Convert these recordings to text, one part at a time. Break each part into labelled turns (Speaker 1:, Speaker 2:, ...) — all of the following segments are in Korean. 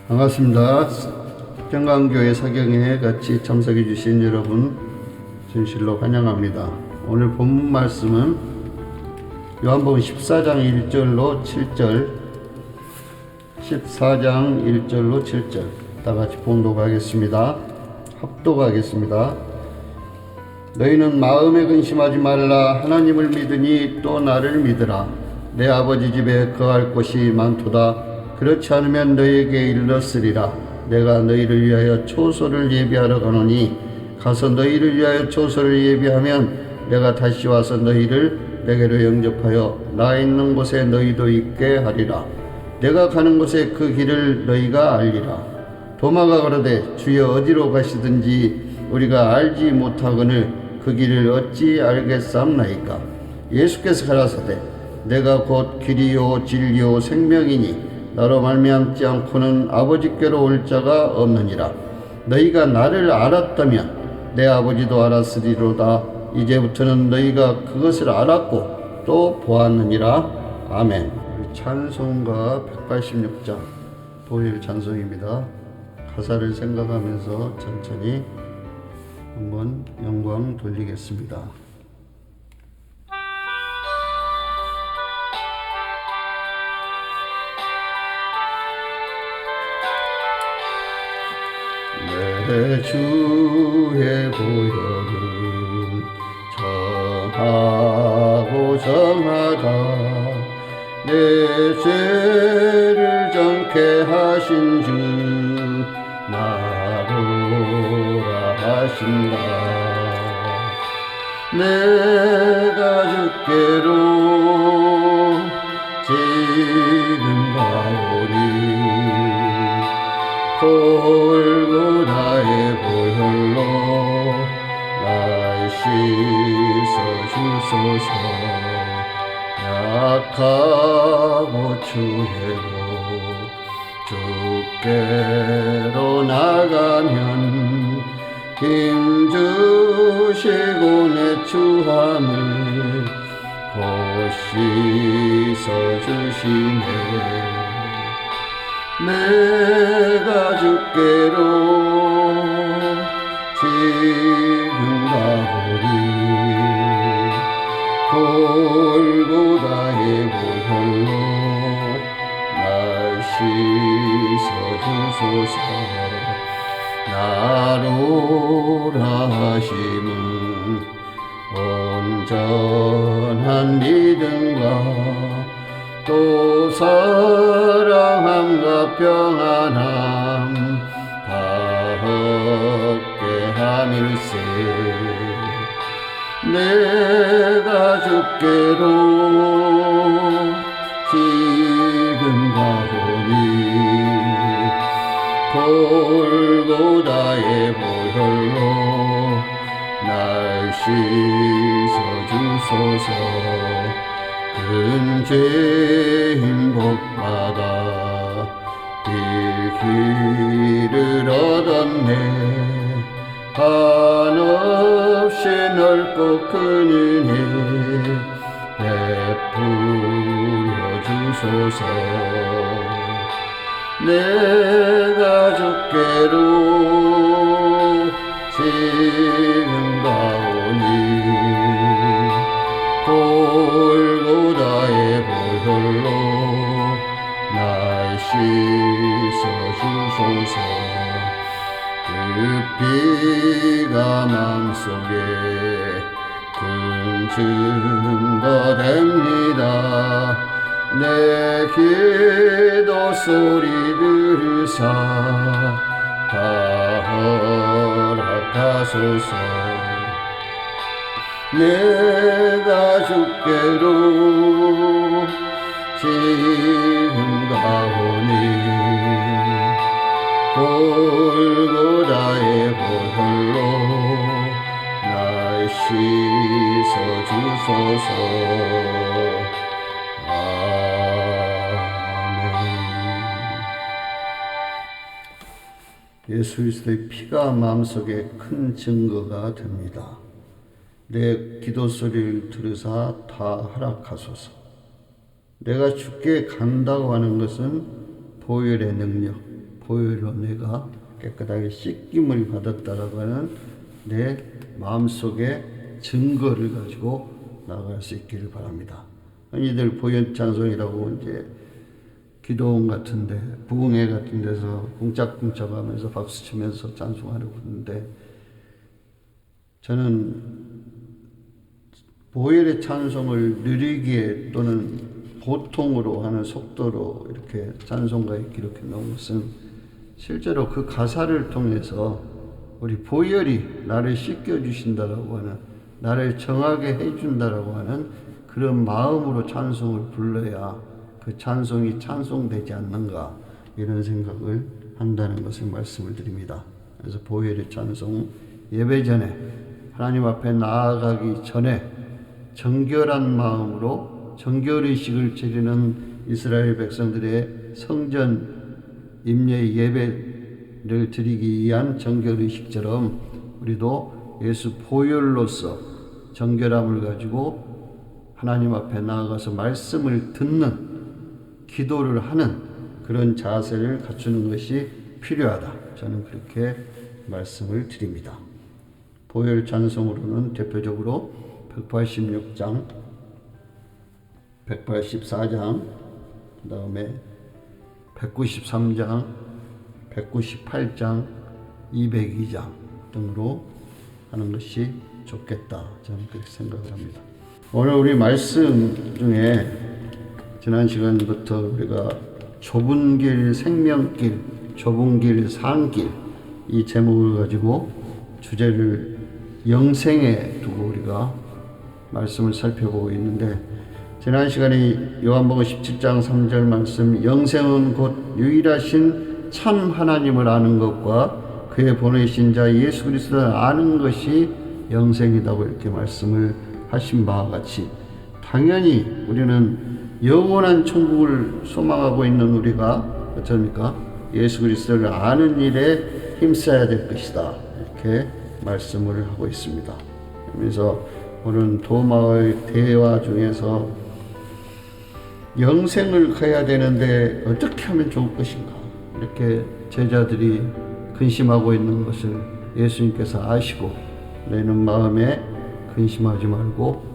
Speaker 1: 반갑습니다. 평강교회 사경에 같이 참석해 주신 여러분 진실로 환영합니다. 오늘 본문 말씀은 요한복음 14장 1절로 7절 14장 1절로 7절 다 같이 봉독하겠습니다. 합독하겠습니다. 너희는 마음에 근심하지 말라. 하나님을 믿으니 또 나를 믿으라. 내 아버지 집에 거할 곳이 많도다. 그렇지 않으면 너희에게 일렀으리라. 내가 너희를 위하여 초소를 예비하러 가노니 가서 너희를 위하여 초소를 예비하면 내가 다시 와서 너희를 내게로 영접하여 나 있는 곳에 너희도 있게 하리라. 내가 가는 곳에 그 길을 너희가 알리라. 도마가 가로되 주여 어디로 가시든지 우리가 알지 못하거늘 그 길을 어찌 알겠사옵나이까. 예수께서 가라사대 내가 곧 길이요 진리요 생명이니 나로 말미암지 않고는 아버지께로 올 자가 없느니라. 너희가 나를 알았다면 내 아버지도 알았으리로다. 이제부터는 너희가 그것을 알았고 또 보았느니라. 아멘. 찬송가 186장 보혈 찬송입니다. 가사를 생각하면서 천천히 한번 영광 돌리겠습니다. 내 주의 보혈은 정하고 정하다. 내 죄를 정케 하신 주 나로라 하신다. 내가 주께로 지금 가오니 골고다의 보혈로 날 씻어 주소서. 약하고 추해도 주께로 나가면 힘주시고 내 추함을 곧 씻어 주시네. 내가 주께로 지금 가오리 골고다의 보혈로 날 씻어 주소서. 나로라 하심은 온전한 믿음과 또 사랑함과 평안함 다 얻게 함일세. 내가 주께로 지금 가오니 골고다의 보혈로 날 씻어 주소서. 큰 죄인 복받아 길을 얻었네. 한없이 넓고 큰 은혜 베풀어 주소서. 내가 주께로 지금 가오니 골고다의 보혈로 날 씻어 주소서. 그 피가 마음속에 큰 증거 됩니다. 내 기도 소리 들으사 다 허락하소서. 내가 주께로 지금 가오니 골고다의 보혈로 날 씻어 주소서. 예수 그리스도의 피가 마음속에 큰 증거가 됩니다. 내 기도 소리를 들으사 다 허락하소서. 내가 주께 간다고 하는 것은 보혈의 능력, 보혈로 내가 깨끗하게 씻김을 받았다라고 하는 내 마음속에 증거를 가지고 나아갈 수 있기를 바랍니다. 흔히들 보혈 찬송이라고 이제 기도원 같은데, 부흥회 같은 데서 쿵짝쿵짝 하면서 박수 치면서 찬송하려고 하는데, 저는 보혈의 찬송을 느리게 또는 보통으로 하는 속도로 이렇게 찬송가에 기록해 놓은 것은 실제로 그 가사를 통해서 우리 보혈이 나를 씻겨주신다라고 하는, 나를 정하게 해준다라고 하는 그런 마음으로 찬송을 불러야 그 찬송이 찬송되지 않는가, 이런 생각을 한다는 것을 말씀을 드립니다. 그래서 보혈의 찬송, 예배 전에 하나님 앞에 나아가기 전에 정결한 마음으로 정결의식을 지리는 이스라엘 백성들의 성전 임례 예배를 드리기 위한 정결의식처럼 우리도 예수 보혈로서 정결함을 가지고 하나님 앞에 나아가서 말씀을 듣는, 기도를 하는 그런 자세를 갖추는 것이 필요하다. 저는 그렇게 말씀을 드립니다. 보혈 찬송으로는 대표적으로 186장, 184장, 그 다음에 193장, 198장, 202장 등으로 하는 것이 좋겠다. 저는 그렇게 생각을 합니다. 오늘 우리 말씀 중에 지난 시간부터 우리가 좁은 길, 생명길, 좁은 길, 산길, 이 제목을 가지고 주제를 영생에 두고 우리가 말씀을 살펴보고 있는데, 지난 시간에 요한복음 17장 3절 말씀, 영생은 곧 유일하신 참 하나님을 아는 것과 그의 보내신 자 예수 그리스도를 아는 것이 영생이라고 이렇게 말씀을 하신 바와 같이, 당연히 우리는 영원한 천국을 소망하고 있는 우리가 어쩝니까? 예수 그리스도를 아는 일에 힘써야 될 것이다, 이렇게 말씀을 하고 있습니다. 그래서 오늘 도마의 대화 중에서 영생을 가야 되는데 어떻게 하면 좋을 것인가, 이렇게 제자들이 근심하고 있는 것을 예수님께서 아시고, 너희는 마음에 근심하지 말고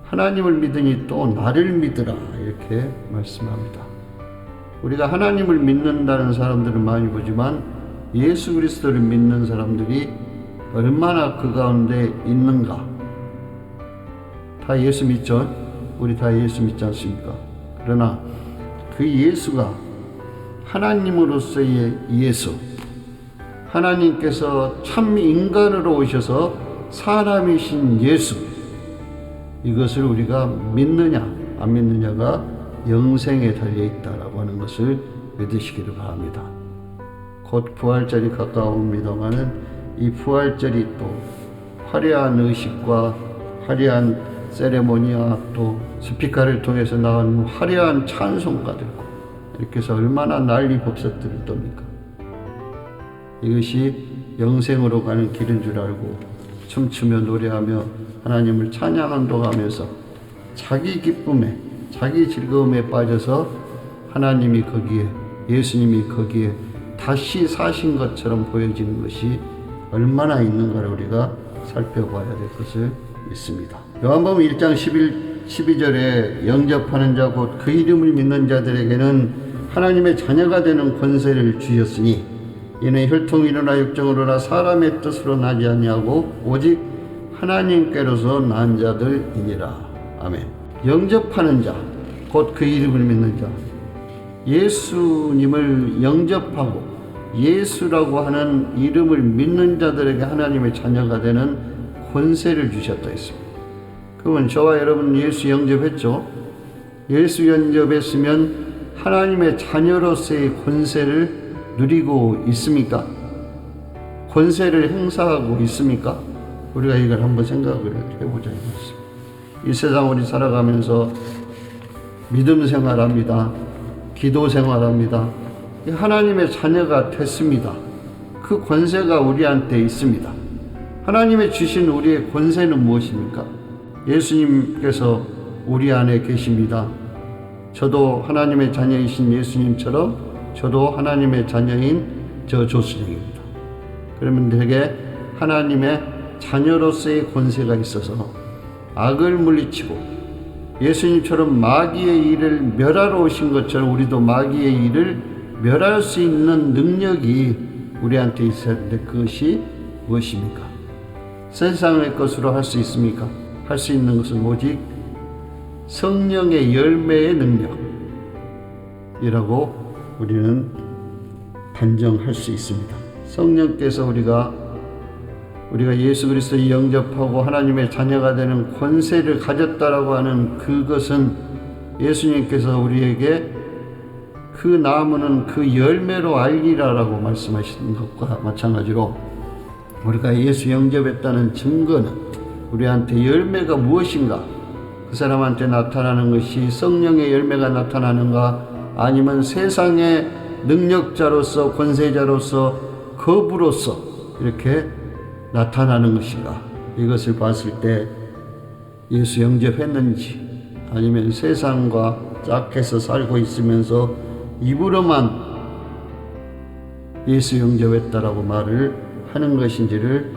Speaker 1: 하나님을 믿으니 또 나를 믿으라, 이렇게 말씀합니다. 우리가 하나님을 믿는다는 사람들은 많이 보지만 예수 그리스도를 믿는 사람들이 얼마나 그 가운데 있는가. 다 예수 믿죠? 우리 다 예수 믿지 않습니까? 그러나 그 예수가 하나님으로서의 예수, 하나님께서 참 인간으로 오셔서 사람이신 예수, 이것을 우리가 믿느냐 안 믿느냐가 영생에 달려있다라고 하는 것을 믿으시기를 바랍니다. 곧 부활절이 가까웁니다마는 이 부활절이 또 화려한 의식과 화려한 세레모니와 또 스피커를 통해서 나오는 화려한 찬송가들과 이렇게 해서 얼마나 난리 법석들을 돕니까? 이것이 영생으로 가는 길인 줄 알고 춤추며 노래하며 하나님을 찬양한도하면서 자기 기쁨에, 자기 즐거움에 빠져서 하나님이 거기에, 예수님이 거기에 다시 사신 것처럼 보여지는 것이 얼마나 있는가를 우리가 살펴봐야 될 것을 믿습니다. 요한복음 1장 12절에 영접하는 자 곧 그 이름을 믿는 자들에게는 하나님의 자녀가 되는 권세를 주셨으니 이는 혈통이로나 육정으로나 사람의 뜻으로 나지 아니하고 오직 하나님께로서 난 자들이니라. 아멘. 영접하는 자, 곧 그 이름을 믿는 자, 예수님을 영접하고 예수라고 하는 이름을 믿는 자들에게 하나님의 자녀가 되는 권세를 주셨다 했습니다. 그러면 저와 여러분 예수 영접했죠? 예수 영접했으면 하나님의 자녀로서의 권세를 누리고 있습니까? 권세를 행사하고 있습니까? 우리가 이걸 한번 생각을 해보자 이것입니다. 이 세상 우리 살아가면서 믿음 생활합니다. 기도 생활합니다. 하나님의 자녀가 됐습니다. 그 권세가 우리한테 있습니다. 하나님의 주신 우리의 권세는 무엇입니까? 예수님께서 우리 안에 계십니다. 저도 하나님의 자녀이신 예수님처럼 저도 하나님의 자녀인 저 조수정입니다. 그러면 되게 하나님의 자녀로서의 권세가 있어서 악을 물리치고 예수님처럼 마귀의 일을 멸하러 오신 것처럼 우리도 마귀의 일을 멸할 수 있는 능력이 우리한테 있어야 하는데 그것이 무엇입니까? 세상의 것으로 할 수 있습니까? 할 수 있는 것은 오직 성령의 열매의 능력이라고 우리는 단정할 수 있습니다. 성령께서 우리가 예수 그리스도를 영접하고 하나님의 자녀가 되는 권세를 가졌다라고 하는 그것은 예수님께서 우리에게 그 나무는 그 열매로 알리라라고 말씀하시는 것과 마찬가지로 우리가 예수 영접했다는 증거는 우리한테 열매가 무엇인가, 그 사람한테 나타나는 것이 성령의 열매가 나타나는가 아니면 세상의 능력자로서 권세자로서 거부로서 이렇게 나타나는 것인가, 이것을 봤을 때 예수 영접했는지 아니면 세상과 짝해서 살고 있으면서 입으로만 예수 영접했다라고 말을 하는 것인지를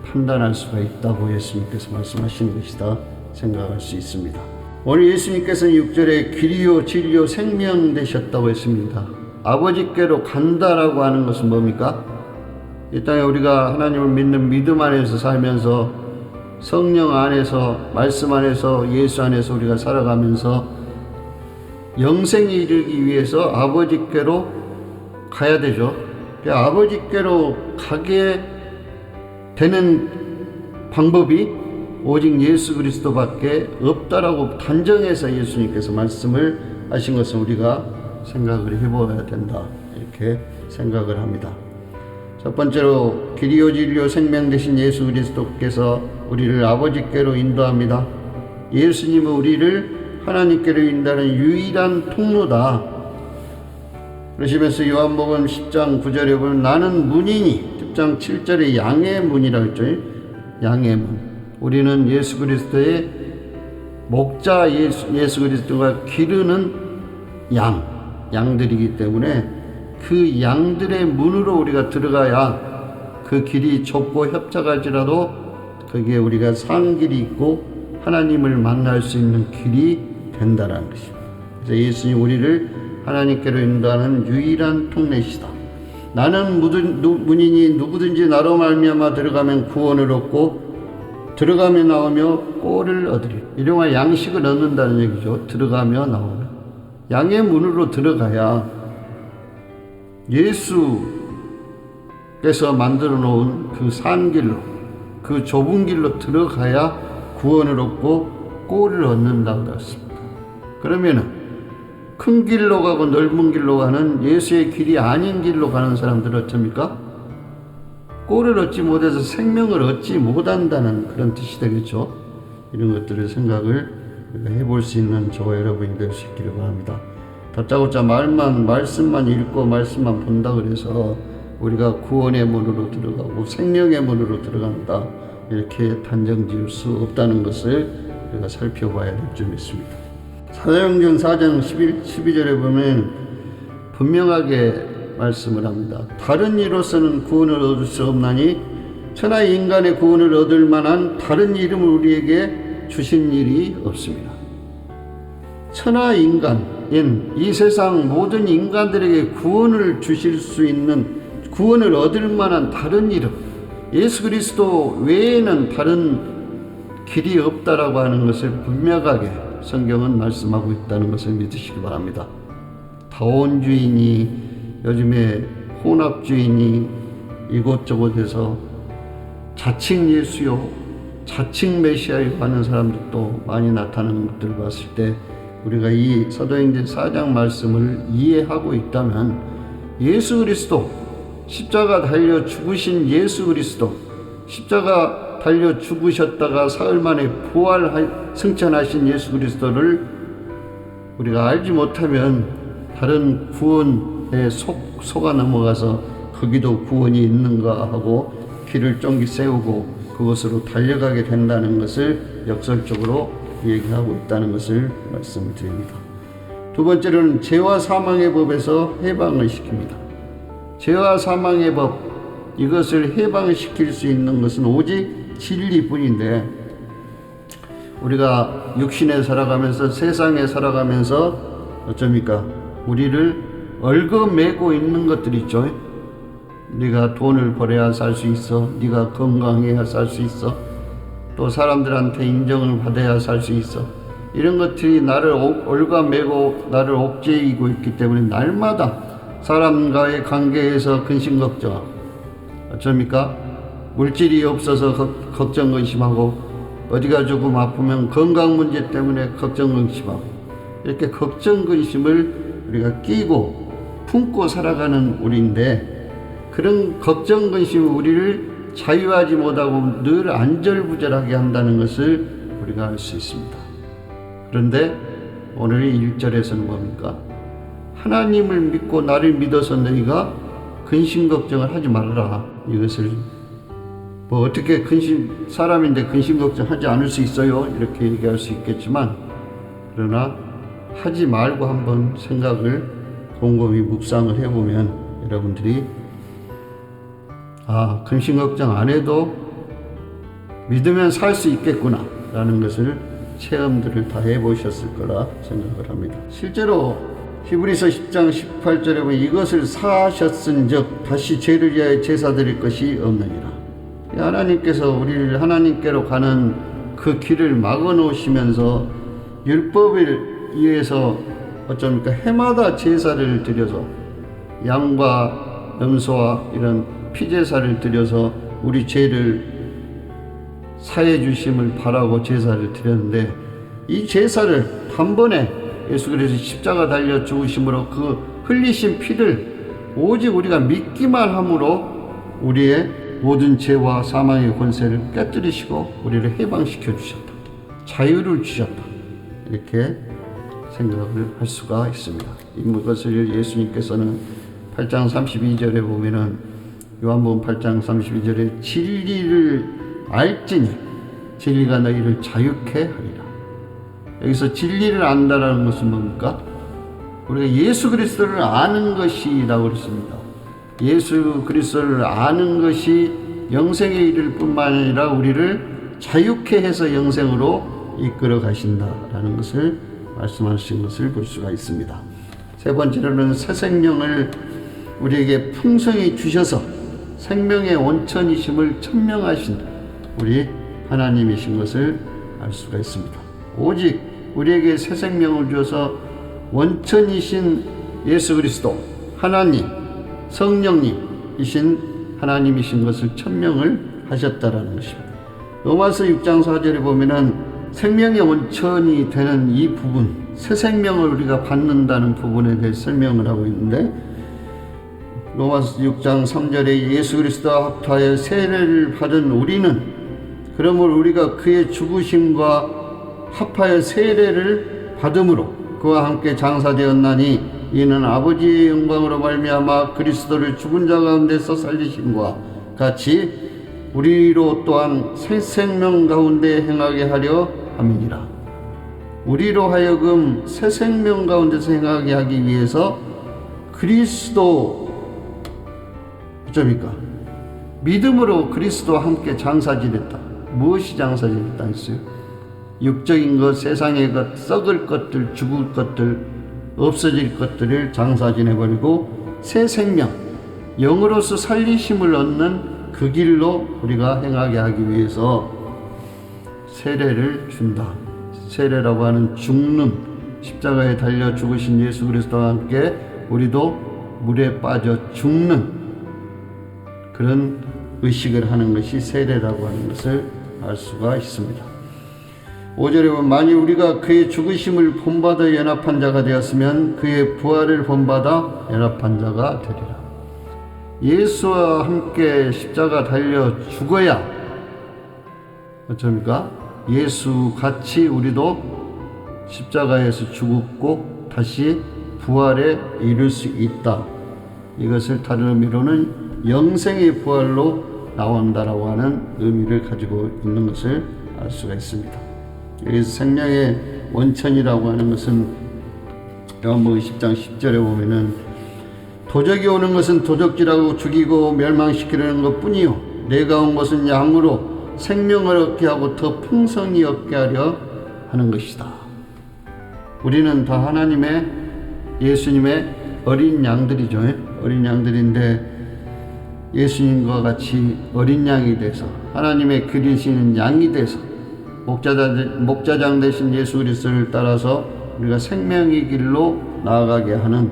Speaker 1: 판단할 수가 있다고 예수님께서 말씀하시는 것이다 생각할 수 있습니다. 오늘 예수님께서는 6절에 길이요 진리요 생명 되셨다고 했습니다. 아버지께로 간다라고 하는 것은 뭡니까? 이 땅에 우리가 하나님을 믿는 믿음 안에서 살면서 성령 안에서 말씀 안에서 예수 안에서 우리가 살아가면서 영생에 이르기 위해서 아버지께로 가야 되죠. 아버지께로 가게 되는 방법이 오직 예수 그리스도밖에 없다라고 단정해서 예수님께서 말씀을 하신 것을 우리가 생각을 해보아야 된다, 이렇게 생각을 합니다. 첫 번째로 길이요 진리요 생명 되신 예수 그리스도께서 우리를 아버지께로 인도합니다. 예수님은 우리를 하나님께로 인도하는 유일한 통로다. 그러시면서 요한복음 10장 9절에 보면 나는 문이니, 10장 7절에 양의 문이라고 했죠. 양의 문. 우리는 예수 그리스도의 목자 예수 그리스도가 기르는 양들이기 때문에 그 양들의 문으로 우리가 들어가야 그 길이 좁고 협착할지라도 거기에 우리가 산 길이 있고 하나님을 만날 수 있는 길이 된다는 것입니다. 그래서 예수님 우리를 하나님께로 인도하는 유일한 통로시다. 나는 문이니 누구든지 나로 말미암아 들어가면 구원을 얻고 들어가며 나오며 꼴을 얻으리. 일용할 양식을 얻는다는 얘기죠. 들어가며 나오며. 양의 문으로 들어가야 예수께서 만들어 놓은 그 산 길로, 그 좁은 길로 들어가야 구원을 얻고 꼴을 얻는다고 그랬습니다. 그러면은 큰 길로 가고 넓은 길로 가는 예수의 길이 아닌 길로 가는 사람들은 어쩝니까? 꼴을 얻지 못해서 생명을 얻지 못한다는 그런 뜻이 되겠죠. 이런 것들을 생각을 해볼 수 있는 저와 여러분이 될 수 있기를 바랍니다. 다짜고짜 말씀만 읽고 말씀만 본다 그래서 우리가 구원의 문으로 들어가고 생명의 문으로 들어간다, 이렇게 단정 지을 수 없다는 것을 우리가 살펴봐야 될 줄 믿습니다. 사도행전 4장 12절에 보면 분명하게 말씀을 합니다. 다른 이로서는 구원을 얻을 수 없나니 천하 인간의 구원을 얻을 만한 다른 이름을 우리에게 주신 일이 없습니다. 천하 인간인 이 세상 모든 인간들에게 구원을 주실 수 있는, 구원을 얻을 만한 다른 이름, 예수 그리스도 외에는 다른 길이 없다라고 하는 것을 분명하게 성경은 말씀하고 있다는 것을 믿으시기 바랍니다. 다원주의니 요즘에 혼합주의니 이곳저곳에서 자칭 예수요, 자칭 메시아요 하는 사람들도 많이 나타나는 것들을 봤을 때 우리가 이 사도행전 4장 말씀을 이해하고 있다면 예수 그리스도, 십자가 달려 죽으신 예수 그리스도, 십자가 달려 죽으셨다가 사흘 만에 승천하신 예수 그리스도를 우리가 알지 못하면 다른 구원에 속아 넘어가서 거기도 구원이 있는가 하고 길을 쫑기 세우고 그것으로 달려가게 된다는 것을 역설적으로 얘기하고 있다는 것을 말씀드립니다. 두 번째로는 죄와 사망의 법에서 해방을 시킵니다. 죄와 사망의 법, 이것을 해방시킬 수 있는 것은 오직 진리뿐인데, 우리가 육신에 살아가면서, 세상에 살아가면서 어쩝니까? 우리를 얽어매고 있는 것들 있죠. 네가 돈을 벌어야 살 수 있어, 네가 건강해야 살 수 있어, 또 사람들한테 인정을 받아야 살 수 있어, 이런 것들이 나를 얽어매고 나를 옥죄이고 있기 때문에 날마다 사람과의 관계에서 근심걱정, 어쩝니까? 물질이 없어서 걱정 근심하고, 어디가 조금 아프면 건강 문제 때문에 걱정 근심하고, 이렇게 걱정 근심을 우리가 끼고 품고 살아가는 우리인데, 그런 걱정 근심이 우리를 자유하지 못하고 늘 안절부절하게 한다는 것을 우리가 알 수 있습니다. 그런데 오늘 1절에서는 뭡니까? 하나님을 믿고 나를 믿어서 너희가 근심 걱정을 하지 말아라. 이것을 뭐 어떻게 사람인데 근심 걱정하지 않을 수 있어요? 이렇게 얘기할 수 있겠지만, 그러나 하지 말고 한번 생각을 곰곰이 묵상을 해보면 여러분들이 근심 걱정 안 해도 믿으면 살 수 있겠구나 라는 것을 체험들을 다 해보셨을 거라 생각을 합니다. 실제로 히브리서 10장 18절에 보면 이것을 사하셨은즉 다시 죄를 위하여 제사 드릴 것이 없느니라. 하나님께서 우리를 하나님께로 가는 그 길을 막아 놓으시면서 율법을 위해서 어쩌니까 해마다 제사를 드려서, 양과 염소와 이런 피제사를 드려서 우리 죄를 사해 주심을 바라고 제사를 드렸는데, 이 제사를 단번에 예수 그리스도 십자가 달려 죽으심으로 그 흘리신 피를 오직 우리가 믿기만 함으로 우리의 모든 죄와 사망의 권세를 깨뜨리시고 우리를 해방시켜 주셨다, 자유를 주셨다, 이렇게 생각을 할 수가 있습니다. 이것을 예수님께서는 8장 32절에 보면은, 요한복음 8장 32절에 진리를 알지니 진리가 너희를 자유케 하리라. 여기서 진리를 안다라는 것은 뭡니까? 우리가 예수 그리스도를 아는 것이라고 그랬습니다. 예수 그리스도를 아는 것이 영생에 이를 뿐만 아니라 우리를 자유케 해서 영생으로 이끌어 가신다라는 것을 말씀하신 것을 볼 수가 있습니다. 세 번째로는 새 생명을 우리에게 풍성히 주셔서 생명의 원천이심을 천명하신 우리 하나님이신 것을 알 수가 있습니다. 오직 우리에게 새 생명을 주어서 원천이신 예수 그리스도, 하나님, 성령님이신 하나님이신 것을 천명을 하셨다라는 것입니다. 로마서 6장 4절에 보면은 생명의 원천이 되는 이 부분, 새 생명을 우리가 받는다는 부분에 대해 설명을 하고 있는데, 로마서 6장 3절에 예수 그리스도와 합하여 세례를 받은 우리는 그러므로 우리가 그의 죽으심과 합하여 세례를 받음으로 그와 함께 장사되었나니 이는 아버지의 영광으로 말미암아 그리스도를 죽은 자 가운데서 살리심과 같이 우리로 또한 새 생명 가운데 행하게 하려 함이니라. 우리로 하여금 새 생명 가운데서 행하게 하기 위해서 그리스도 어쩝니까? 믿음으로 그리스도와 함께 장사지냈다. 무엇이 장사지냈다 했어요? 육적인 것, 세상의 것, 썩을 것들, 죽을 것들, 없어질 것들을 장사지내버리고 새 생명, 영으로서 살리심을 얻는 그 길로 우리가 행하게 하기 위해서 세례를 준다. 세례라고 하는 죽는, 십자가에 달려 죽으신 예수 그리스도와 함께 우리도 물에 빠져 죽는 그런 의식을 하는 것이 세례라고 하는 것을 알 수가 있습니다. 5절에 보면 만일 우리가 그의 죽으심을 본받아 연합한 자가 되었으면 그의 부활을 본받아 연합한 자가 되리라. 예수와 함께 십자가 달려 죽어야 어쩝니까? 예수 같이 우리도 십자가에서 죽었고 다시 부활에 이를 수 있다. 이것을 다른 의미로는 영생의 부활로 나온다라고 하는 의미를 가지고 있는 것을 알 수가 있습니다. 여기서 생명의 원천이라고 하는 것은 요한복음 10장 10절에 보면은 도적이 오는 것은 도적질하고 죽이고 멸망시키려는 것뿐이요 내가 온 것은 양으로 생명을 얻게 하고 더 풍성히 얻게 하려 하는 것이다. 우리는 다 하나님의 예수님의 어린 양들이죠. 어린 양들인데 예수님과 같이 어린 양이 돼서 하나님의 기르시는 양이 돼서 목자장 되신 예수 그리스도를 따라서 우리가 생명의 길로 나아가게 하는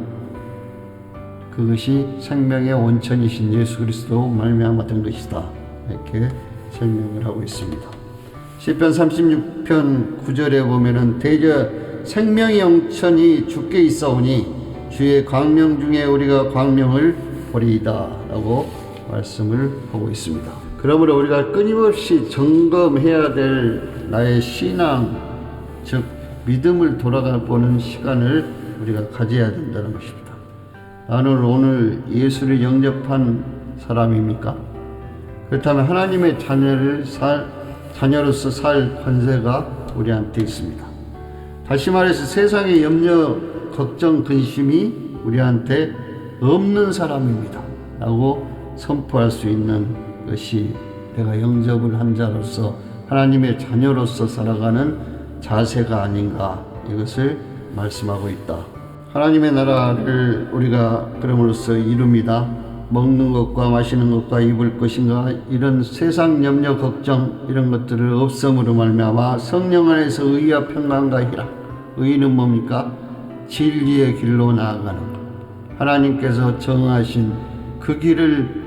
Speaker 1: 그것이 생명의 원천이신 예수 그리스도 말미암아 된 것이다. 이렇게 설명을 하고 있습니다. 시편 36편 9절에 보면은 대저 생명의 영천이 주께 있사오니 주의 광명 중에 우리가 광명을 보리이다 라고 말씀을 하고 있습니다. 그러므로 우리가 끊임없이 점검해야 될 나의 신앙, 즉 믿음을 돌아보는 시간을 우리가 가져야 된다는 것입니다. 나는 오늘 예수를 영접한 사람입니까? 그렇다면 하나님의 자녀로서 살 권세가 우리한테 있습니다. 다시 말해서 세상의 염려, 걱정, 근심이 우리한테 없는 사람입니다 라고 선포할 수 있는 것이 내가 영접을 한 자로서 하나님의 자녀로서 살아가는 자세가 아닌가, 이것을 말씀하고 있다. 하나님의 나라를 우리가 그럼으로써 이룹니다. 먹는 것과 마시는 것과 입을 것인가, 이런 세상 염려 걱정 이런 것들을 없음으로 말미암아 성령 안에서 의와 평강과 희락. 의는 뭡니까? 진리의 길로 나아가는 것. 하나님께서 정하신 그 길을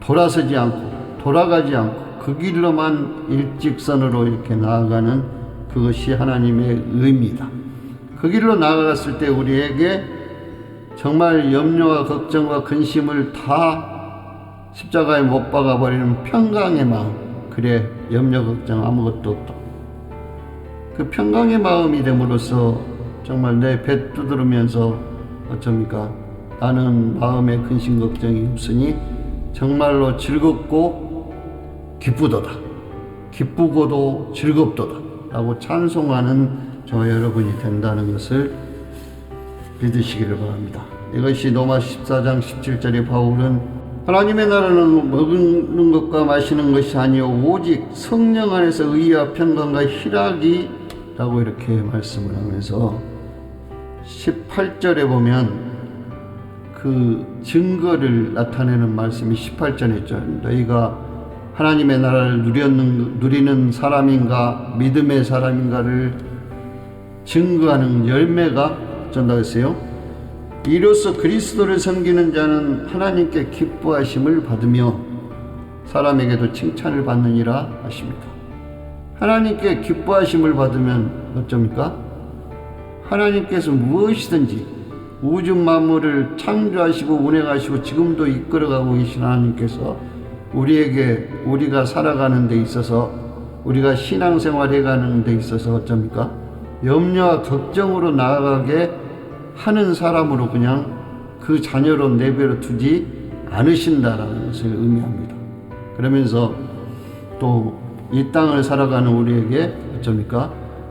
Speaker 1: 돌아서지 않고 돌아가지 않고 그 길로만 일직선으로 이렇게 나아가는 그것이 하나님의 의입니다. 그 길로 나아갔을 때 우리에게 정말 염려와 걱정과 근심을 다 십자가에 못 박아버리는 평강의 마음, 그래 염려 걱정 아무것도 없다. 그 평강의 마음이 됨으로써 정말 내 배 두드리면서 어쩝니까? 나는 마음에 근심 걱정이 없으니 정말로 즐겁고 기쁘도다. 기쁘고도 즐겁도다 라고 찬송하는 저 여러분이 된다는 것을 믿으시기를 바랍니다. 이것이 로마 14장 17절에 바울은 하나님의 나라는 먹는 것과 마시는 것이 아니요 오직 성령 안에서 의와 평강과 희락이 라고 이렇게 말씀을 하면서 18절에 보면 그 증거를 나타내는 말씀이 18절에 있죠. 너희가 하나님의 나라를 누리는 사람인가 믿음의 사람인가를 증거하는 열매가 어쩐다 했어요? 이로써 그리스도를 섬기는 자는 하나님께 기뻐하심을 받으며 사람에게도 칭찬을 받느니라 하십니다. 하나님께 기뻐하심을 받으면 어쩝니까? 하나님께서 무엇이든지 우주 만물을 창조하시고 운행하시고 지금도 이끌어가고 계신 하나님께서 우리에게 우리가 살아가는 데 있어서 우리가 신앙생활 해가는 데 있어서 어쩝니까? 염려와 걱정으로 나아가게 하는 사람으로 그냥 그 자녀로 내버려 두지 않으신다라는 것을 의미합니다. 그러면서 또 이 땅을 살아가는 우리에게 어쩝니까?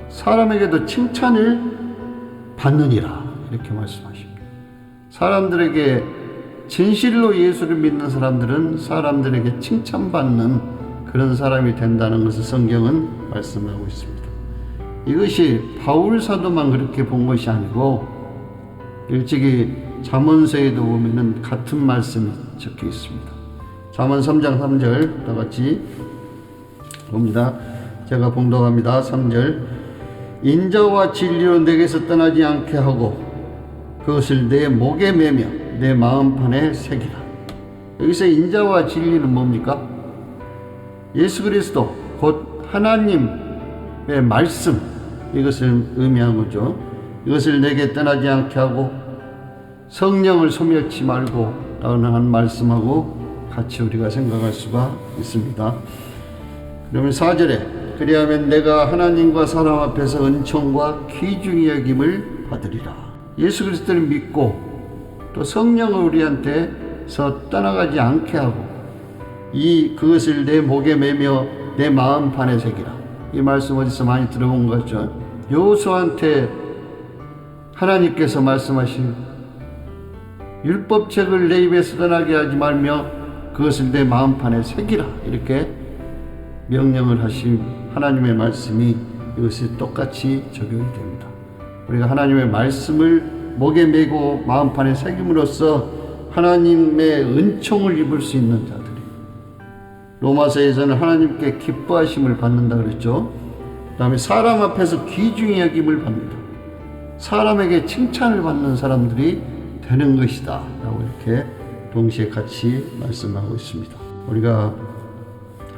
Speaker 1: 사람에게도 칭찬을 받느니라 이렇게 말씀하십니다. 사람들에게 진실로 예수를 믿는 사람들은 사람들에게 칭찬받는 그런 사람이 된다는 것을 성경은 말씀하고 있습니다. 이것이 바울 사도만 그렇게 본 것이 아니고 일찍이 잠언서에도 보면은 같은 말씀이 적혀 있습니다. 잠언 3장 3절 다 같이 봅니다. 제가 봉독합니다. 3절 인자와 진리로 내게서 떠나지 않게 하고 그것을 내 목에 매며 내 마음판에 새기라. 여기서 인자와 진리는 뭡니까? 예수 그리스도 곧 하나님의 말씀, 이것을 의미한 거죠. 이것을 내게 떠나지 않게 하고 성령을 소멸치 말고 라는 말씀하고 같이 우리가 생각할 수가 있습니다. 그러면 4절에 그리하면 내가 하나님과 사람 앞에서 은총과 귀중히 여김을 받으리라. 예수 그리스도를 믿고 또 성령을 우리한테서 떠나가지 않게 하고 그것을 내 목에 매며 내 마음판에 새기라. 이 말씀 어디서 많이 들어본 것 같죠? 여호수아한테 하나님께서 말씀하신 율법책을 내 입에서 떠나게 하지 말며 그것을 내 마음판에 새기라, 이렇게 명령을 하신 하나님의 말씀이 이것이 똑같이 적용이 됩니다. 우리가 하나님의 말씀을 목에 메고 마음판에 새김으로써 하나님의 은총을 입을 수 있는 자들이, 로마서에서는 하나님께 기뻐하심을 받는다 그랬죠. 그 다음에 사람 앞에서 귀중히 여김을 받는다, 사람에게 칭찬을 받는 사람들이 되는 것이다 라고 이렇게 동시에 같이 말씀하고 있습니다. 우리가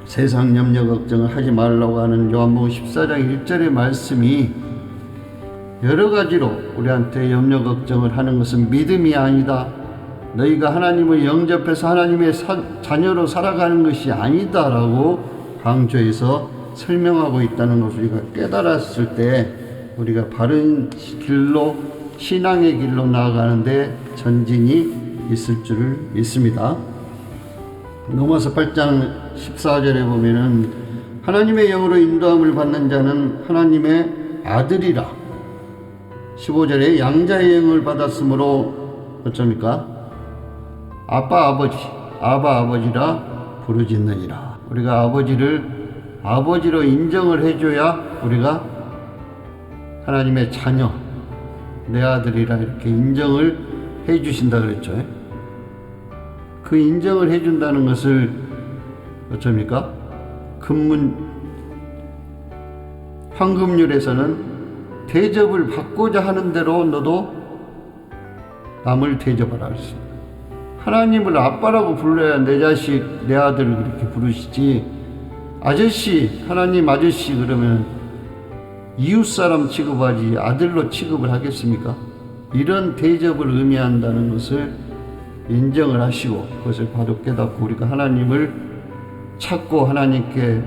Speaker 1: 세상 염려 걱정을 하지 말라고 하는 요한복음 14장 1절의 말씀이 여러 가지로 우리한테 염려 걱정을 하는 것은 믿음이 아니다, 너희가 하나님을 영접해서 하나님의 자녀로 살아가는 것이 아니다 라고 강조해서 설명하고 있다는 것을 우리가 깨달았을 때 우리가 바른 길로, 신앙의 길로 나아가는데 전진이 있을 줄을 믿습니다. 로마서 8장 14절에 보면은 하나님의 영으로 인도함을 받는 자는 하나님의 아들이라, 15절에 양자의 영을 받았으므로 어쩝니까? 아빠 아버지라 부르짖느니라. 우리가 아버지를 아버지로 인정을 해줘야 우리가 하나님의 자녀, 내 아들이라 이렇게 인정을 해주신다 그랬죠. 그 인정을 해준다는 것을 어쩝니까? 황금률에서는 대접을 받고자 하는 대로 너도 남을 대접하라 그랬습니다. 하나님을 아빠라고 불러야 내 자식, 내 아들을 그렇게 부르시지, 아저씨, 하나님 아저씨 그러면 이웃사람 취급하지 아들로 취급을 하겠습니까? 이런 대접을 의미한다는 것을 인정을 하시고 그것을 바로 깨닫고 우리가 하나님을 찾고 하나님께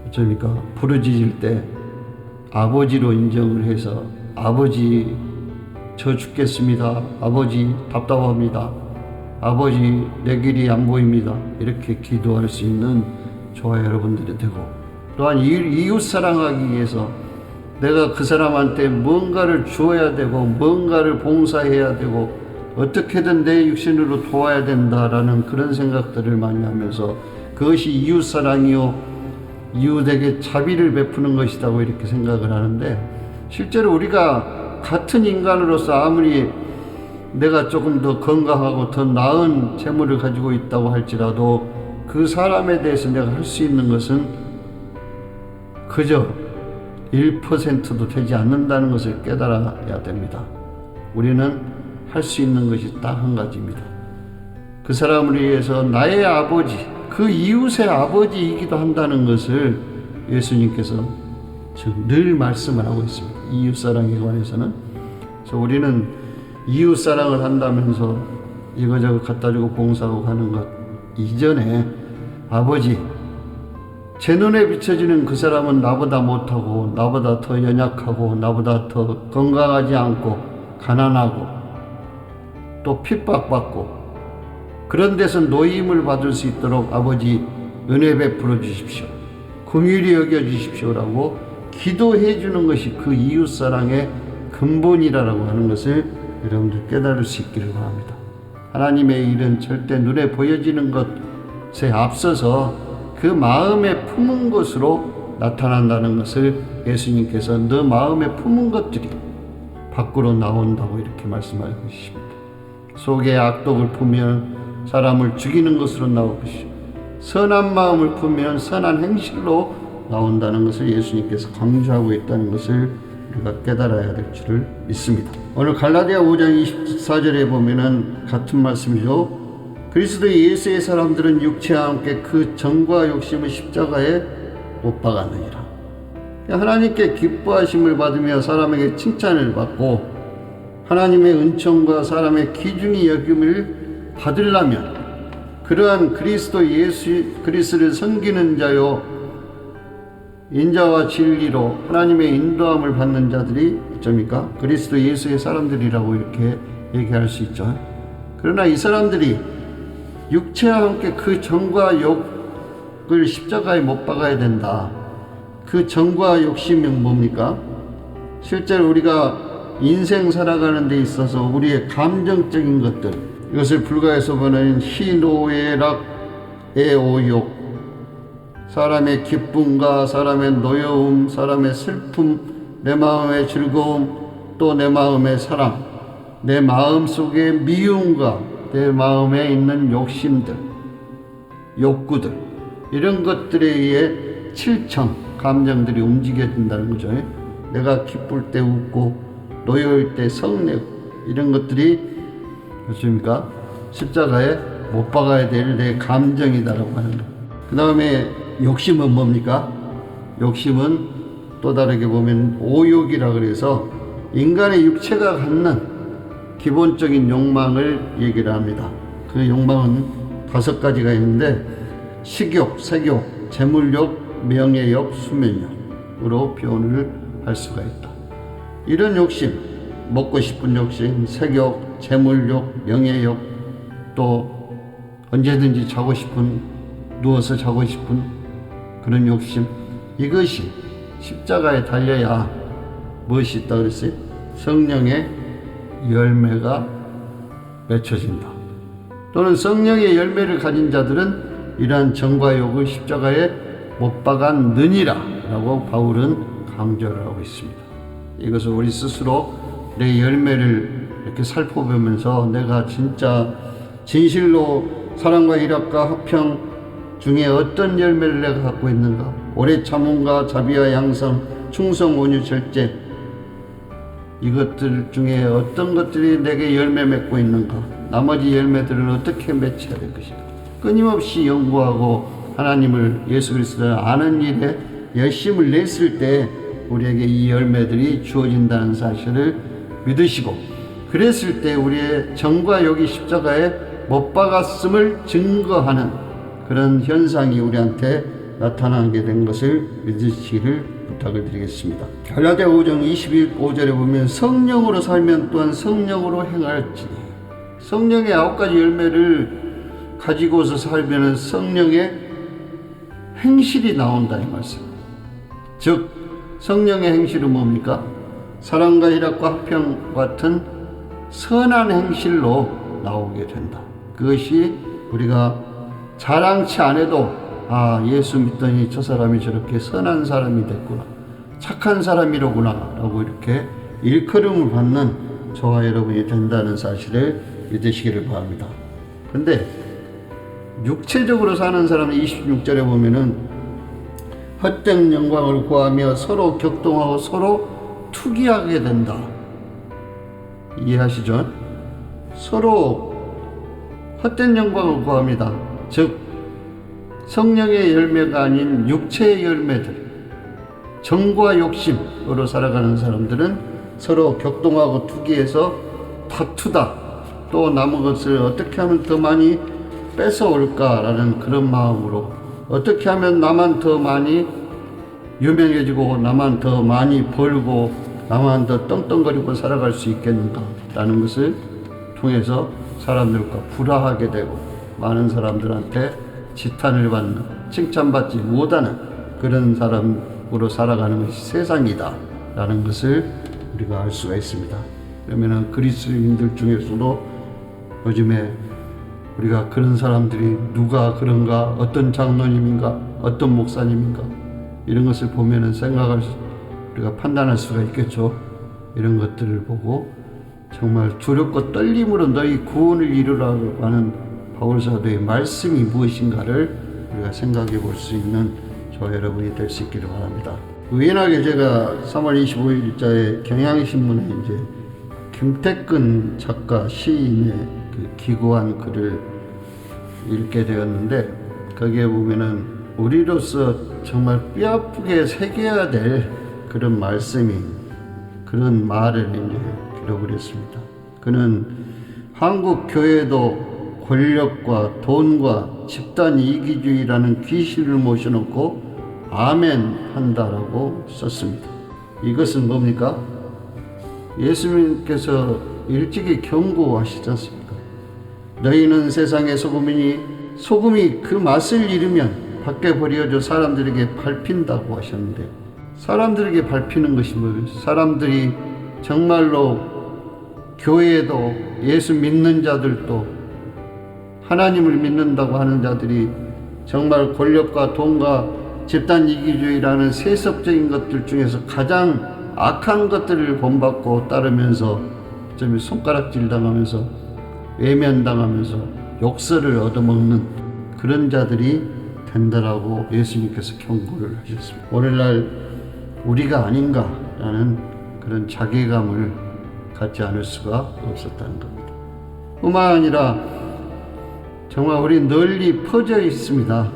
Speaker 1: 어쩌니까 부르짖을 때 아버지로 인정을 해서 아버지 저 죽겠습니다, 아버지 답답합니다, 아버지 내 길이 안 보입니다, 이렇게 기도할 수 있는 저와 여러분들이 되고, 또한 이웃 사랑하기 위해서 내가 그 사람한테 뭔가를 주어야 되고 뭔가를 봉사해야 되고 어떻게든 내 육신으로 도와야 된다라는 그런 생각들을 많이 하면서 그것이 이웃 사랑이요 이웃에게 자비를 베푸는 것이라고 이렇게 생각을 하는데, 실제로 우리가 같은 인간으로서 아무리 내가 조금 더 건강하고 더 나은 재물을 가지고 있다고 할지라도 그 사람에 대해서 내가 할 수 있는 것은 그저 1%도 되지 않는다는 것을 깨달아야 됩니다. 우리는 할 수 있는 것이 딱 한 가지입니다. 그 사람을 위해서 나의 아버지, 그 이웃의 아버지이기도 한다는 것을 예수님께서 지금 늘 말씀을 하고 있습니다. 이웃사랑에 관해서는. 그래서 우리는 이웃사랑을 한다면서 이거저거 갖다주고 봉사하고 하는 것 이전에 아버지, 제 눈에 비춰지는 그 사람은 나보다 못하고 나보다 더 연약하고 나보다 더 건강하지 않고 가난하고 또 핍박받고 그런 데서 노임을 받을 수 있도록 아버지 은혜 베풀어 주십시오, 긍휼히 여겨 주십시오라고 기도해 주는 것이 그 이웃사랑의 근본이라고 하는 것을 여러분들 깨달을 수 있기를 바랍니다. 하나님의 일은 절대 눈에 보여지는 것에 앞서서 그 마음에 품은 것으로 나타난다는 것을 예수님께서 너 마음에 품은 것들이 밖으로 나온다고 이렇게 말씀하고 계십니다. 속에 악독을 품으면 사람을 죽이는 것으로 나올 것이요 선한 마음을 품으면 선한 행실로 나온다는 것을 예수님께서 강조하고 있다는 것을 우리가 깨달아야 될 줄을 믿습니다. 오늘 갈라디아 5장 24절에 보면은 같은 말씀이죠. 그리스도 예수의 사람들은 육체와 함께 그 정과 욕심을 십자가에 못 박았느니라. 하나님께 기뻐하심을 받으며 사람에게 칭찬을 받고 하나님의 은총과 사람의 기중히 여김을 받으려면 그러한 그리스도 예수 그리스도를 섬기는 자요 인자와 진리로 하나님의 인도함을 받는 자들이 어쩝니까? 그리스도 예수의 사람들이라고 이렇게 얘기할 수 있죠. 그러나 이 사람들이 육체와 함께 그 정과 욕을 십자가에 못 박아야 된다. 그 정과 욕심은 뭡니까? 실제로 우리가 인생 살아가는 데 있어서 우리의 감정적인 것들, 이것을 불가에서 보는 희노애락, 애오욕, 사람의 기쁨과 사람의 노여움, 사람의 슬픔, 내 마음의 즐거움, 또 내 마음의 사랑, 내 마음 속의 미움과 내 마음에 있는 욕심들, 욕구들, 이런 것들에 의해 칠청, 감정들이 움직여진다는 거죠. 내가 기쁠 때 웃고 노여울 때 성내고, 이런 것들이 무엇입니까? 십자가에 못 박아야 될 내 감정이다라고 하는 거예요. 그 다음에 욕심은 뭡니까? 욕심은 또 다르게 보면 오욕이라 그래서 인간의 육체가 갖는 기본적인 욕망을 얘기를 합니다. 그 욕망은 5가지가 있는데 식욕, 색욕, 재물욕, 명예욕, 수면욕으로 표현을 할 수가 있다. 이런 욕심, 먹고 싶은 욕심, 색욕, 재물욕, 명예욕, 또 언제든지 자고 싶은, 누워서 자고 싶은 그런 욕심, 이것이 십자가에 달려야 무엇이 있다 그랬어요? 성령의 열매가 맺혀진다. 또는 성령의 열매를 가진 자들은 이러한 정과 욕을 십자가에 못 박았느니라 라고 바울은 강조를 하고 있습니다. 이것을 우리 스스로 내 열매를 이렇게 살펴보면서 내가 진짜 진실로 사랑과 희락과 화평 중에 어떤 열매를 내가 갖고 있는가, 오래 참음과 자비와 양성, 충성, 온유, 절제, 이것들 중에 어떤 것들이 내게 열매 맺고 있는가, 나머지 열매들은 어떻게 맺혀야 될 것인가, 끊임없이 연구하고 하나님을, 예수 그리스도를 아는 일에 열심을 냈을 때 우리에게 이 열매들이 주어진다는 사실을 믿으시고, 그랬을 때 우리의 정과 욕이 십자가에 못 박았음을 증거하는 그런 현상이 우리한테 나타나게 된 것을 믿으시기를 부탁을 드리겠습니다. 갈라디아 5장 25절에 보면 성령으로 살면 또한 성령으로 행할지니, 성령의 9가지 열매를 가지고서 살면 성령의 행실이 나온다 이 말씀. 즉 성령의 행실은 뭡니까? 사랑과 희락과 화평 같은 선한 행실로 나오게 된다. 그것이 우리가 자랑치 않아도 예수 믿더니 저 사람이 저렇게 선한 사람이 됐구나, 착한 사람이로구나 라고 이렇게 일컬음을 받는 저와 여러분이 된다는 사실을 믿으시기를 바랍니다. 근데 육체적으로 사는 사람은 26절에 보면은 헛된 영광을 구하며 서로 격동하고 서로 투기하게 된다. 이해하시죠? 서로 헛된 영광을 구합니다. 즉 성령의 열매가 아닌 육체의 열매들, 정과 욕심으로 살아가는 사람들은 서로 격동하고 투기해서 다투다, 또 남은 것을 어떻게 하면 더 많이 뺏어올까라는 그런 마음으로, 어떻게 하면 나만 더 많이 유명해지고 나만 더 많이 벌고 나만 더 떵떵거리고 살아갈 수 있겠는가라는 것을 통해서 사람들과 불화하게 되고 많은 사람들한테 지탄을 받는, 칭찬받지 못하는 그런 사람으로 살아가는 것이 세상이다 라는 것을 우리가 알 수가 있습니다. 그러면 그리스도인들 중에서도 요즘에 우리가 그런 사람들이 누가 그런가, 어떤 장로님인가, 어떤 목사님인가, 이런 것을 보면은 우리가 판단할 수가 있겠죠. 이런 것들을 보고 정말 두렵고 떨림으로 너희 구원을 이루라고 하는 바울 사도의 말씀이 무엇인가를 우리가 생각해 볼 수 있는 저와 여러분이 될 수 있기를 바랍니다. 우연하게 제가 3월 25일자에 경향신문에 이제 김태근 작가 시인의 그 기고한 글을 읽게 되었는데, 거기에 보면은 우리로서 정말 뼈아프게 새겨야 될 그런 말씀이, 그런 말을 이제 기록을 했습니다. 그는 한국 교회도 권력과 돈과 집단 이기주의라는 귀신을 모셔놓고 아멘 한다라고 썼습니다. 이것은 뭡니까? 예수님께서 일찍이 경고하시지 않습니까? 너희는 세상의 소금이니 소금이 그 맛을 잃으면 밖에 버려져 사람들에게 밟힌다고 하셨는데, 사람들에게 밟히는 것이 뭐예요? 사람들이 정말로 교회도 예수 믿는 자들도 하나님을 믿는다고 하는 자들이 정말 권력과 돈과 집단 이기주의라는 세속적인 것들 중에서 가장 악한 것들을 본받고 따르면서 좀 손가락질 당하면서 외면당하면서 욕설을 얻어먹는 그런 자들이 된다라고 예수님께서 경고를 하셨습니다. 오늘날 우리가 아닌가라는 그런 자괴감을 갖지 않을 수가 없었다는 겁니다. 뿐만 아니라 정말 우리 널리 퍼져 있습니다.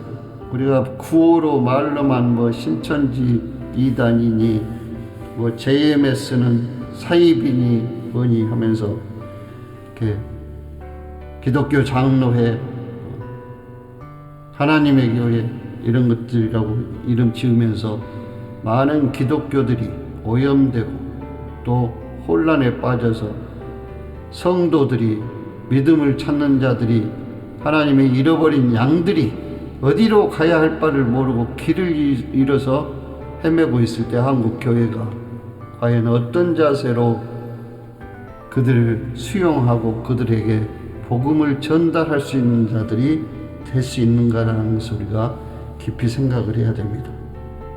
Speaker 1: 우리가 구호로 말로만 신천지 이단이니 JMS는 사입이니 뭐니 하면서 이렇게 기독교 장로회, 하나님의 교회 이런 것들이라고 이름 지으면서 많은 기독교들이 오염되고 또 혼란에 빠져서 성도들이 믿음을 찾는 자들이 하나님의 잃어버린 양들이 어디로 가야 할 바를 모르고 길을 잃어서 헤매고 있을 때 한국 교회가 과연 어떤 자세로 그들을 수용하고 그들에게 복음을 전달할 수 있는 자들이 될 수 있는가라는 것을 우리가 깊이 생각을 해야 됩니다.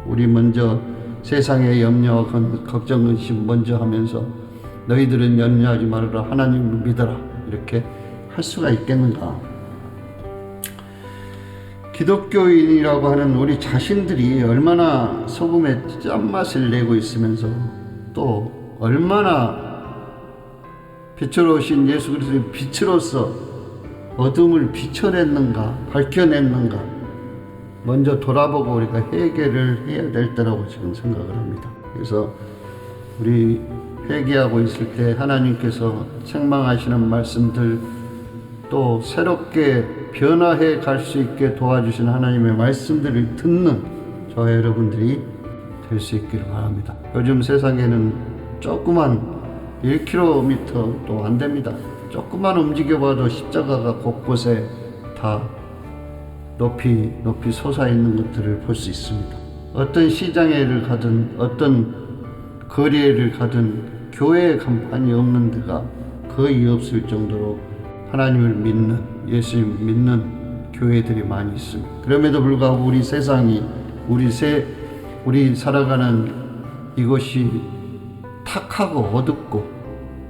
Speaker 1: 우리 먼저 세상의 염려와 걱정, 근심 먼저 하면서 너희들은 염려하지 말아라, 하나님을 믿어라 이렇게 할 수가 있겠는가? 기독교인이라고 하는 우리 자신들이 얼마나 소금의 짠맛을 내고 있으면서 또 얼마나 빛으로 오신 예수 그리스도의 빛으로서 어둠을 비춰냈는가, 밝혀냈는가, 먼저 돌아보고 우리가 회개를 해야 될 때라고 지금 생각을 합니다. 그래서 우리 회개하고 있을 때 하나님께서 책망하시는 말씀들, 또 새롭게 변화해 갈 수 있게 도와주신 하나님의 말씀들을 듣는 저와 여러분들이 될 수 있기를 바랍니다. 요즘 세상에는 조그만 1km도 안 됩니다. 조금만 움직여봐도 십자가가 곳곳에 다 높이 솟아있는 것들을 볼 수 있습니다. 어떤 시장에를 가든 어떤 거리에를 가든 교회에 간판이 없는 데가 거의 없을 정도로 하나님을 믿는, 예수님 믿는 교회들이 많이 있습니다. 그럼에도 불구하고 우리 세상이, 우리 살아가는 이곳이 탁하고 어둡고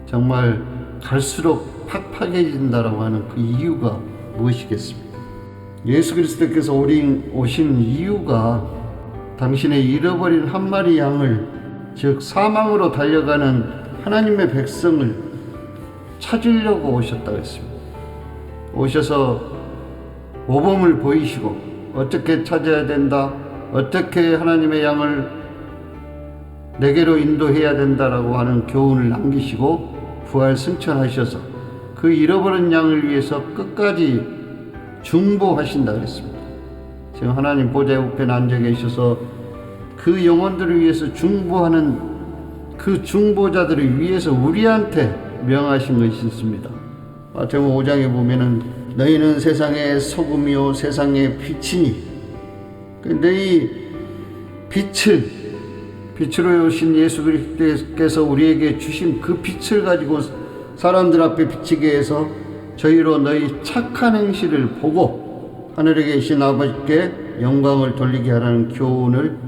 Speaker 1: 정말 갈수록 팍팍해진다라고 하는 그 이유가 무엇이겠습니까? 예수 그리스도께서 오신 이유가 당신의 잃어버린 한 마리 양을, 즉 사망으로 달려가는 하나님의 백성을 찾으려고 오셨다고 했습니다. 오셔서 모범을 보이시고 어떻게 찾아야 된다, 어떻게 하나님의 양을 내게로 인도해야 된다라고 하는 교훈을 남기시고 부활 승천하셔서 그 잃어버린 양을 위해서 끝까지 중보하신다 그랬습니다. 지금 하나님 보좌 우편에 앉아 계셔서 그 영혼들을 위해서 중보하는 그 중보자들을 위해서 우리한테 명하신 것이 있습니다. 마태복음 5장에 보면은 너희는 세상의 소금이요 세상의 빛이니, 너희 빛으로 오신 예수 그리스도께서 우리에게 주신 그 빛을 가지고 사람들 앞에 비치게 해서 저희로 너희 착한 행실을 보고 하늘에 계신 아버지께 영광을 돌리게 하라는 교훈을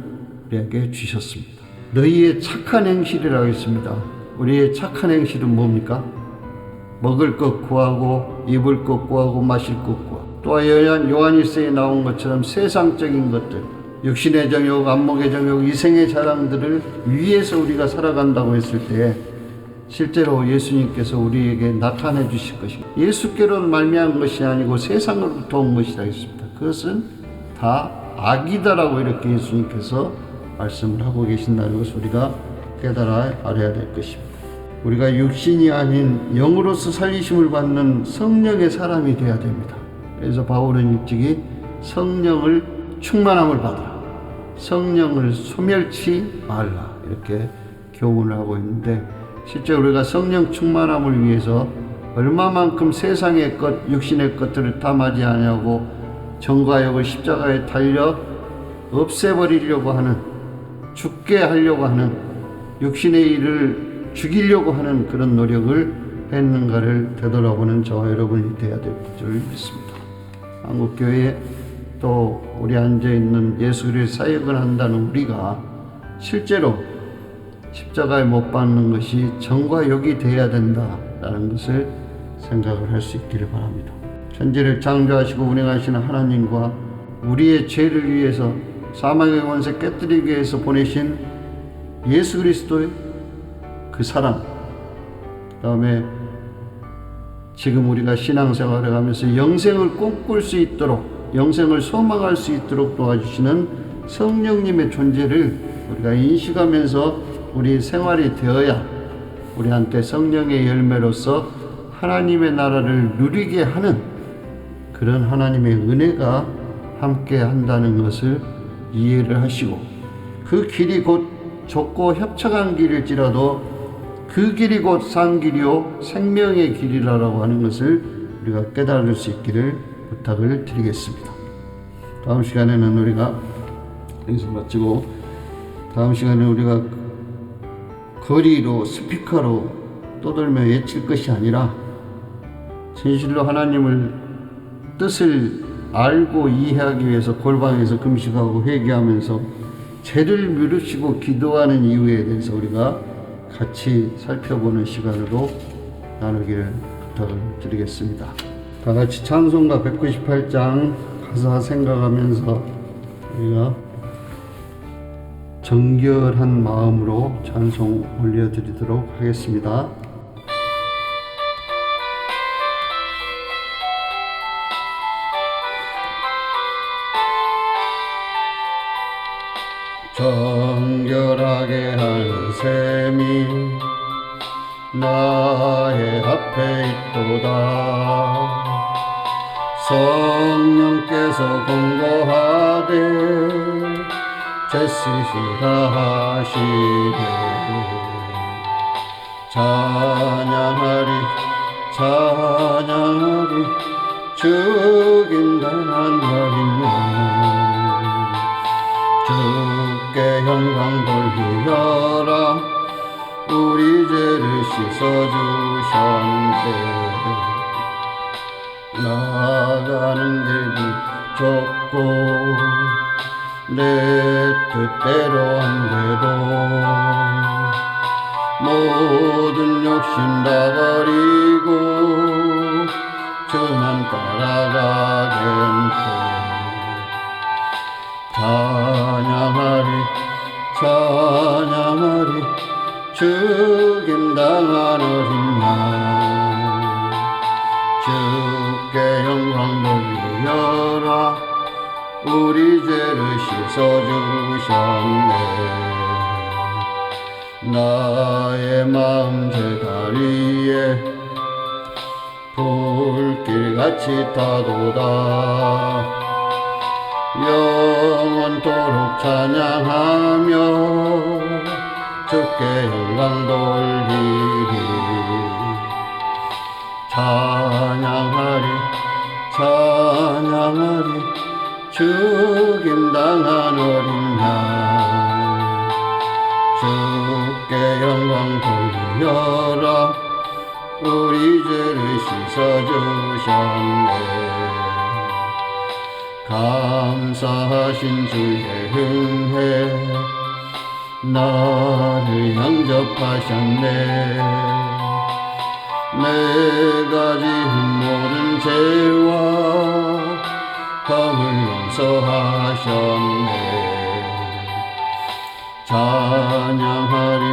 Speaker 1: 우리에게 주셨습니다. 너희의 착한 행실이라고 했습니다. 우리의 착한 행실은 뭡니까? 먹을 것 구하고 입을 것 구하고 마실 것 구하고, 또 요한일서에 나온 것처럼 세상적인 것들, 육신의 정욕, 안목의 정욕, 이생의 자랑들을 위해서 우리가 살아간다고 했을 때 실제로 예수님께서 우리에게 나타내 주실 것입니다. 예수께로 말미암은 것이 아니고 세상으로부터 온 것이라 했습니다. 그것은 다 악이다라고 이렇게 예수님께서 말씀을 하고 계신다는 것을 우리가 깨달아 알아야 될 것입니다. 우리가 육신이 아닌 영으로서 살리심을 받는 성령의 사람이 되어야 됩니다. 그래서 바울은 일찍이 성령을 충만함을 받으라, 성령을 소멸치 말라 이렇게 교훈을 하고 있는데, 실제 우리가 성령 충만함을 위해서 얼마만큼 세상의 것, 육신의 것들을 탐하지 아니하고 정과 역을 십자가에 달려 없애버리려고 하는, 죽게 하려고 하는 육신의 일을 죽이려고 하는 그런 노력을 했는가를 되돌아보는 저와 여러분이 되어야 될 줄 믿습니다. 한국교회에 또 우리 앉아있는 예수 그리스도 사역을 한다는 우리가 실제로 십자가에 못 박는 것이 정과 역이 되어야 된다라는 것을 생각을 할 수 있기를 바랍니다. 천지를 창조하시고 운행하시는 하나님과 우리의 죄를 위해서 사망의 권세 깨뜨리기 위해서 보내신 예수 그리스도의 그 사랑, 그 다음에 지금 우리가 신앙생활을 하면서 영생을 꿈꿀 수 있도록, 영생을 소망할 수 있도록 도와주시는 성령님의 존재를 우리가 인식하면서 우리 생활이 되어야 우리한테 성령의 열매로서 하나님의 나라를 누리게 하는 그런 하나님의 은혜가 함께 한다는 것을 이해를 하시고, 그 길이 곧 좁고 협착한 길일지라도 그 길이 곧 산 길이요 생명의 길이라고 하는 것을 우리가 깨달을 수 있기를 부탁을 드리겠습니다. 다음 시간에는 우리가 여기서 마치고, 다음 시간에 우리가 거리로 스피커로 떠들며 외칠 것이 아니라 진실로 하나님을 뜻을 알고 이해하기 위해서 골방에서 금식하고 회개하면서 죄를 물으시고 기도하는 이유에 대해서 우리가 같이 살펴보는 시간으로 나누기를 부탁을 드리겠습니다. 다 같이 찬송가 198장 가사 생각하면서 우리가 정결한 마음으로 찬송 올려드리도록 하겠습니다. 정결하게 하는 셈이 나의 앞에 있도다. 성령께서 공고하되 죄쓰시라 하시되 찬양하리 찬양하리 죽임당한 날이면 주께 영광 돌리어라. 우리 죄를 씻어주셨네. 나가는 길이 좁고 내 뜻대로 안 돼도 모든 욕심 다 버리고 주만 따라가겠네. 찬양하리 찬양하리 죽임당한 어린 양 주께 영광 돌리어라. 우리 죄를 씻어주셨네. 나의 마음 제다리에 불길같이 타도다. 영원토록 찬양하며 주께 영광 돌리리. 찬양하리 찬양하리 죽임당한 어린 양 주께 영광 돌리어라. 우리 죄를 씻어주셨네. 감사하신 주의 은혜 나를 영접하셨네. 내가 지은 모든 죄와 범을 용서하셨네. 찬양하리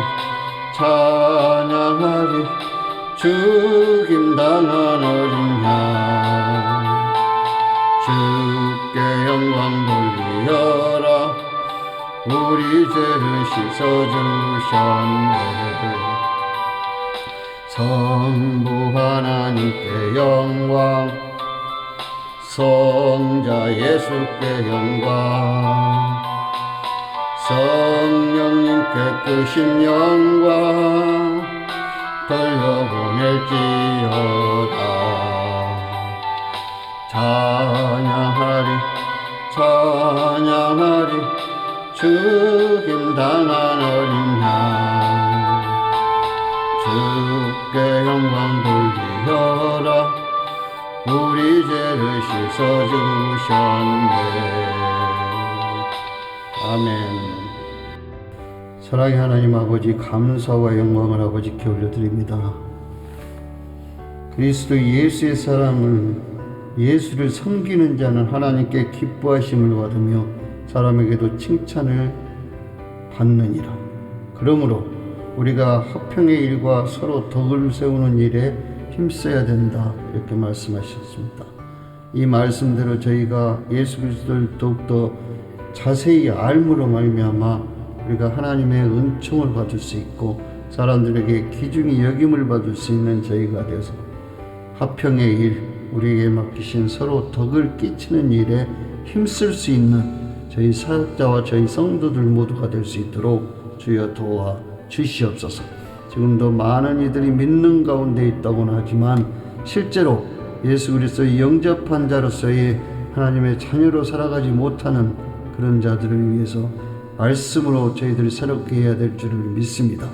Speaker 1: 찬양하리 죽임당한 어린 양 주께 영광 돌리어라. 우리 죄를 씻어주셨네. 성부 하나님께 영광 성자 예수께 영광 성령님께 크신 영광 돌려보낼지어다. 찬양하리 찬양하리 죽임당한 어린 양 주께 영광 돌리어라. 우리 죄를 씻어주셨네. 아멘. 사랑의 하나님 아버지, 감사와 영광을 아버지께 올려드립니다. 그리스도 예수의 사랑을, 예수를 섬기는 자는 하나님께 기뻐하심을 받으며 사람에게도 칭찬을 받느니라. 그러므로 우리가 화평의 일과 서로 덕을 세우는 일에 힘써야 된다, 이렇게 말씀하셨습니다. 이 말씀대로 저희가 예수 그리스도를 더욱더 자세히 알므로 말미암아 우리가 하나님의 은총을 받을 수 있고 사람들에게 귀중히 여김을 받을 수 있는 저희가 되어서 화평의 일, 우리에게 맡기신 서로 덕을 끼치는 일에 힘쓸 수 있는 저희 사역자와 저희 성도들 모두가 될 수 있도록 주여 도와 주시옵소서. 지금도 많은 이들이 믿는 가운데 있다고는 하지만 실제로 예수 그리스도의 영접한 자로서의 하나님의 자녀로 살아가지 못하는 그런 자들을 위해서 말씀으로 저희들이 새롭게 해야 될 줄을 믿습니다.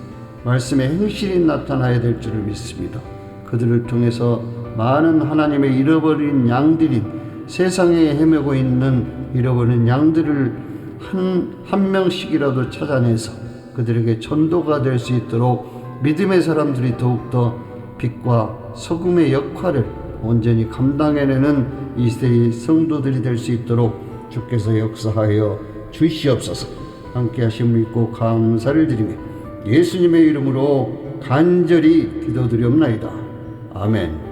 Speaker 1: 말씀의 행실이 나타나야 될 줄을 믿습니다. 그들을 통해서 많은 하나님의 잃어버린 양들인, 세상에 헤매고 있는 잃어버린 양들을 한 명씩이라도 찾아내서 그들에게 전도가 될 수 있도록 믿음의 사람들이 더욱더 빛과 소금의 역할을 온전히 감당해내는 이 시대의 성도들이 될 수 있도록 주께서 역사하여 주시옵소서. 함께 하심을 믿고 감사를 드리며 예수님의 이름으로 간절히 기도드리옵나이다. 아멘.